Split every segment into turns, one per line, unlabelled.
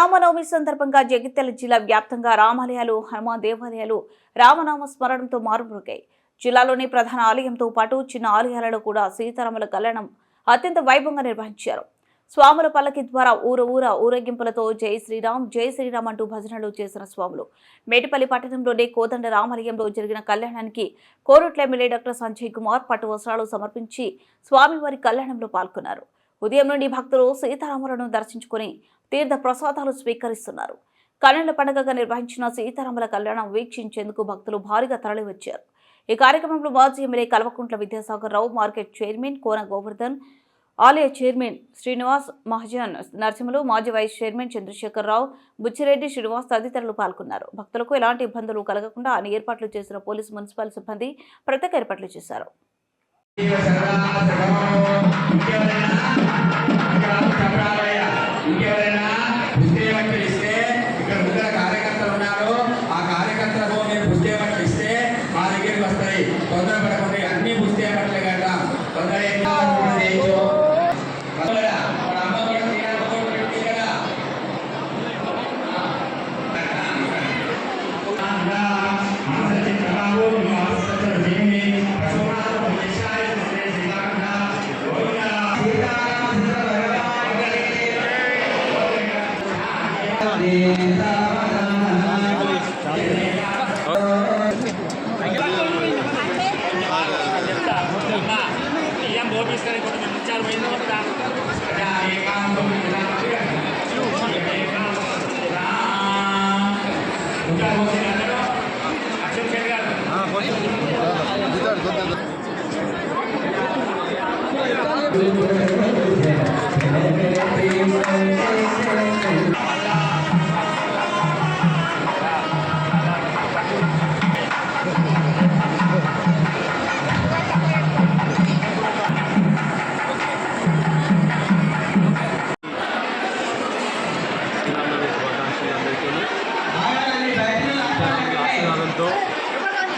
శ్రీరామనవమి సందర్భంగా జగిత్యాల జిల్లా వ్యాప్తంగా రామాలయాలు, హనుమాన్ దేవాలయాలు రామనామ స్మరణంతో మారుమ్రోగాయి. జిల్లాలోని ప్రధాన ఆలయంతో పాటు చిన్న ఆలయాలలో కూడా సీతారాముల కళ్యాణం అత్యంత వైభవంగా నిర్వహించారు. స్వాముల పల్లకి ద్వారా ఊరేగింపులతో జై శ్రీరామ్ అంటూ భజనలు చేసిన స్వాములు మేటిపల్లి పట్టణంలోని కోదండ రామాలయంలో జరిగిన కళ్యాణానికి కోరుట్ల ఎమ్మెల్యే డాక్టర్ సంజయ్ కుమార్ పట్టు వస్త్రాలు సమర్పించి స్వామివారి కళ్యాణంలో పాల్గొన్నారు. ఉదయం నుండి భక్తులు సీతారాములను దర్శించుకుని తీర్థ ప్రసాదాలు స్వీకరిస్తున్నారు. కళ్యాణ పండుగగా నిర్వహించిన సీతారాముల కళ్యాణం వీక్షించేందుకు భక్తులు భారీగా తరలివచ్చారు. ఈ కార్యక్రమంలో మాజీ MLA Kalvakuntla Vidyasagar Rao, market chairman కోన గోవర్ధన్, ఆలయ చైర్మన్ శ్రీనివాస్, మహాజన్ నరసింహులు, మాజీ వైస్ చైర్మన్ చంద్రశేఖర్ రావు, బుచ్చిరెడ్డి శ్రీనివాస్ తదితరులు పాల్గొన్నారు. భక్తులకు ఎలాంటి ఇబ్బందులు కలగకుండా అన్ని ఏర్పాట్లు చేసిన పోలీసు, మున్సిపల్ సిబ్బంది ప్రత్యేక ఏర్పాట్లు చేశారు.
అన్ని పుస్తక పట్ల కదా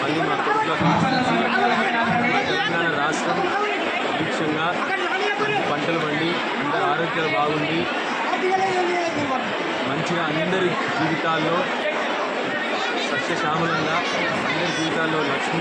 మళ్ళీ మా కొడుకుల తెలంగాణ రాష్ట్రం సుభిక్షంగా పంటలు పండి అందరి ఆరోగ్యాలు బాగుండి మంచిగా అందరి జీవితాల్లో సస్యశ్యామలంగా అందరి జీవితాల్లో లక్ష్మి